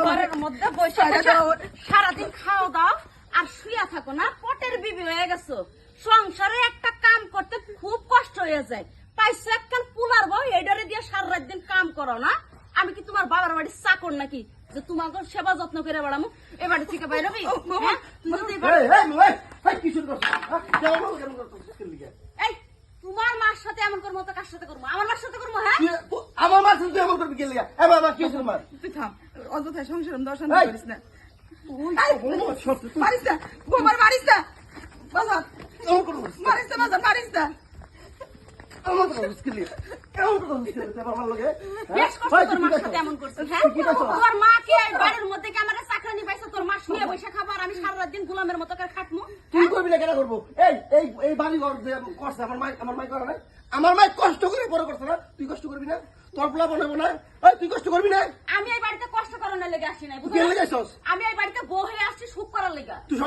ঘরের মধ্যে বসে সারাদিন খাওয়া দাও আর শুয়ে থাকো না, পটের বিবি হয়ে গেছো। সংসারে একটা কাম করতে খুব কষ্ট হয়ে যায়। পাইছো একখান পুলার বউ, এইডারে দিয়ে সারা রাত দিন কাম করো না। আমি কি তোমার বাবার বাড়ির চাকর নাকি যে তোমাকে সেবা যত্ন করে বেড়ামো? এ বাড়ি থেকে বাইরে হবি? এই তোমার মার সাথে এমন করবো তো কার সাথে করবো? আমার মার সাথে করবো? হ্যাঁ, আমার মার সাথে এমন করবি গেলে কি হয়েছে তোমার? তুই থাম, অযথায় সংসার দর্শন করিস না। মারিস না গোবার, মারিস না বাজার, মারিস না বাজার, মারিস না। বেশ কষ্ট তোর মার সাথে এমন করছিস। হ্যাঁ, তোর মা কি এই বাড়ির মধ্যে কি আমার চাকরানি পাইছে? তোর মা শুয়ে বসে খাবার, আমি সারা রাত দিন গোলামের মতো করে খাটমু? তুই করবি না কেন করবো? এই বাড়ি ঘর যে করছে আমার মাই করে না? আমার মাই কষ্ট করে বড় করছে না? তুই কষ্ট করবি না? তোর পোলা বানাবো না? তুই কষ্ট করবি না? আমি এই বাড়িতে কষ্ট করানোর লেগে আসি নাই, তুই লেগে আসছস? আমি এই বাড়িতে বউ হয়ে আসছি সুখ করার লেগে। তুই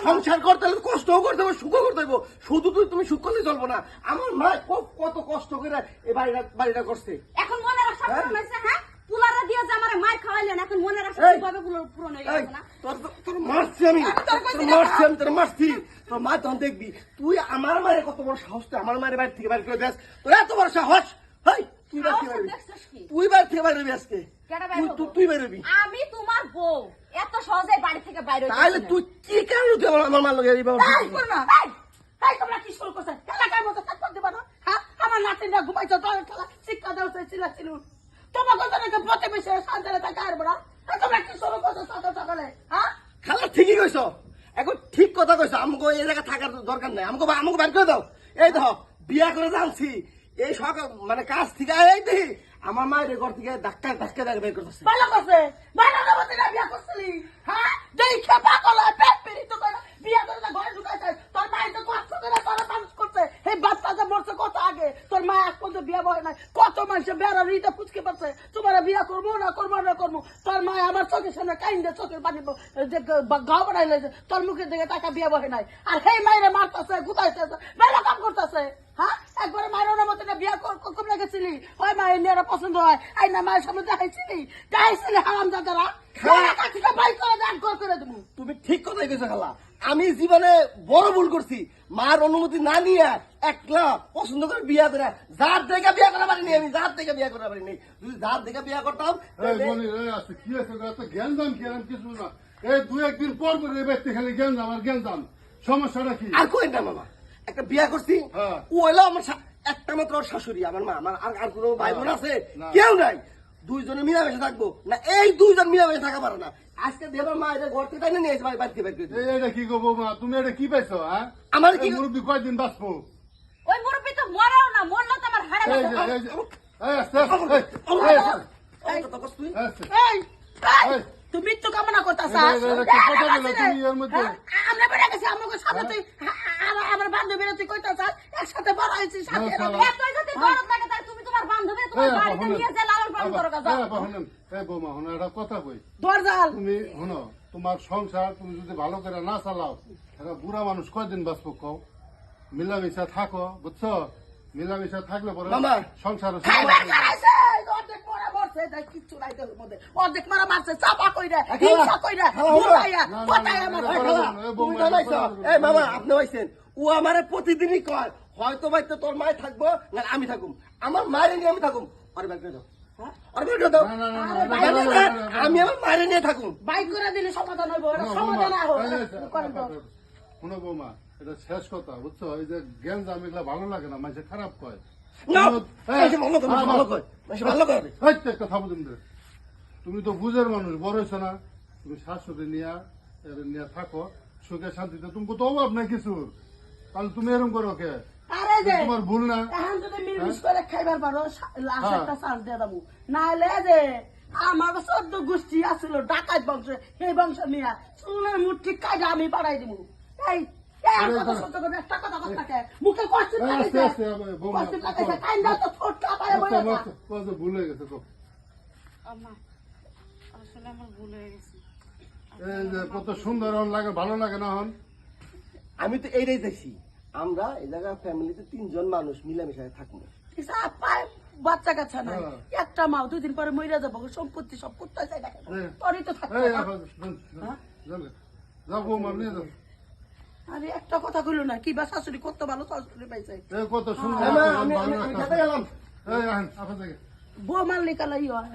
সংসার করতে হলে কষ্টও করতে হবে, সুখও করতে হবে। শুধু তুমি সুখ করলে চলবো না। আমার মা কত কষ্ট করে এই বাড়িটা করছে। এখন মনের আশা পূরণ হয়েছে? হ্যাঁ, পুলারা দিয়ে যে আমার মায়ের খাওয়াইলেন, এখন মনের আশা কিভাবে পূরণ হয়ে গেছে না? তোর মারছি আমি, তোর মারছি। তোর মা তখন দেখবি তুই আমার মায়ের কত বড় সাহস, আমার মায়ের বাড়ি থেকে বাড়ি করে দেখ। তোর এত বড় সাহস, তুই বাড়ি থেকে বাইরে হবি আজকে। তুই বেরোবি। আমি তোমার বউ, এত সহজে বাড়ি থেকে বাইরে হইতে তাহলে পারি না। তুই কি কারণে তুই আমার মার লগে এই ব্যবস্থা করবি? তাই তোমরা কি শুরু করছো? এলাকার মতো থাকতে দিবা না? হ্যাঁ, আমার নাতিনরা ঘুমাইছো, দলের খেলা শিক্ষা দেওয়া ছিল। তোমাকে তো প্রতিবেশী সন্তানে থাকে আর বড়, তোমরা কি শুরু করছো সকাল সকালে? হ্যাঁ, খালা ঠিকই কইছো, এখন ঠিক কথা কইছো। আমাকে এই জায়গায় থাকার দরকার নাই, আমাকে বাড়ি করে দাও। এই দেখো বিয়া করে জানছি, এই সকাল মানে কাজ থেকে এই দেখি আমার মায়ের ঘর থেকে ধাক্কা বের করতেছে। ভালো করছে, ভালো মতো বিয়া করছিলি। হ্যাঁ, দেখে পাগল হয়, পেট পেরিত করে বিয়া করে ঘরে ঢুকাইছে। তোর মায়ের তো কষ্ট করে তোরা মানুষ করছে, এই বাচ্চাটা মরছে কত আগে। তোর মা এক পর্যন্ত বিয়া বয় নাই, কত মানুষের বেড়া রিতে ফুচকে পাচ্ছে। তোমার বিয়া করবো না করবো। তোর মা আমার চোখের সামনে কাইন্দে চোখের পানি যে গাও বানাই লেছে, তোর মুখের দিকে টাকা বিয়া বহে নাই। আর সেই মায়ের মারতেছে, গুতাইছে, বেলা কাম করতেছে। হ্যাঁ, একবারে মায়ের মতো বিয়া কম রেখেছিলি, ওই মায়ের মেয়েরা পছন্দ হয়। আই না মায়ের সামনে দেখাইছিলি হারাম দাদারা বাই করে দেখ করে দেবো। তুমি ঠিক কথাই কইছো খালা, আমি জীবনে বড় ভুল করছি। মার অনুমতি না নিয়ে একলা পছন্দ করে বিয়া করে, যার দেখে বিয়া করা পারিনি আমি, যার দেখে বিয়া করা পারিনি। যদি যার দেখে বিয়া করতাম কি আছে জ্ঞান দাম কি আর কিছু না। এই দু একদিন পর ব্যক্তি খালি জ্ঞান দাম আর জ্ঞান দাম, সমস্যাটা কি? আর কই না মামা, একটা বিয়া করছি, ও হলো আমার একটা মাত্র শাশুড়ি, আমার মা। আমার আর কোনো ভাই বোন আছে? কেউ নাই। দুইজনে মিলামেশে থাকবো না, এই দুইজন মিলামেশে থাকা পারে না। আজকে দেবার মা এটা ঘর থেকে নিয়ে এসে বাড়িতে বের করে এটা কি গো বৌমা, তুমি এটা কি পাইছো? হ্যাঁ, আমার কি মুরব্বী কয়দিন বাঁচবো? ওই মুরব্বী তো মরাও না, মরলো তো আমার হাড়ে তুই মৃত্যু কামনা করতেছ? আমরা বেড়ে গেছি, আমাকে সাথে তুই আমার বান্ধবীরা তুই কইতেছ একসাথে বড় হয়েছি, সাথে তুমি তোমার বান্ধবী তোমার বাড়িতে নিয়ে যে লালন পালন করো। বৌমা হনো একটা কথা কই, দরজাল তুমি হনো তোমার সংসার তুমি যদি ভালো করে না চালাও, একটা বুড়া মানুষ কয়দিন বাঁচবো কও? মিলামিশা থাকো, বুঝছো? মিলামিশা থাকলে পরে সংসার কিচ্ছু নাই তোর মধ্যে, অর্ধেক মারা মারছে চাপা কইরা মামা আপনি হয়েছেন। ও আমারে প্রতিদিনই কয় হয়তো বাইতে তোর মায় থাকবো না আমি থাকুম, আমার মায়ের নিয়ে আমি থাকুম। আর বাইক দাও, আমি আমার মায়ের নিয়ে থাকুম। বাইক করে দিলে সমাধান হইব, শোনো বৌমা, এটা শেষ কথা, বুঝছো? এই যে জ্ঞান জাম এগুলা ভালো লাগে না, মানুষে খারাপ কয়। তুমি তো বুঝের মানুষ, বড় হয়েছ না? তুমি শাশুড়ি নিয়ে থাকো সুখে শান্তিতে, তুমি তো অভাব নাই কিছু, তাহলে তুমি এরকম করো কে? তোমার ভুল না। এখন যদি মিলমিশ করে খাইবার পারো লাস্ট একটা চান্স দিয়ে দেবো, নাহলে যে আমার 14 গোষ্ঠী আসছিল ডাকাত বংশ, সেই বংশ নিয়ে চুলের মুঠি কাজে আমি পাঠাই দিব। এই একটা কথা মুখে কষ্ট ভুল হয়ে গেছে। কত সুন্দর লাগে, ভালো লাগে না? হন আমি তো এইটাই চাইছি, আমরা এই জায়গায় ফ্যামিলিতে 3 জন মানুষ মিলামিশায় থাকবো। বাচ্চা কাচ্চা নাই, হ্যাঁ। একটা মা 2 দিন পরে মইরা যাবো, সম্পত্তি সব কোথায় যায় দেখেন, হ্যাঁ। তোরই তো থাকতে এই হবে। আপা, যাও বৌমা নিয়ে যাও। আরে একটা কথা কইলো না, কি বা শাশুড়ি কত ভালো শাশুড়ি পাইছে, এই কত সুন্দর আমি ভালো খেতে গেলাম এই আহেন আপা থেকে বউ মারলে কালাই হয়।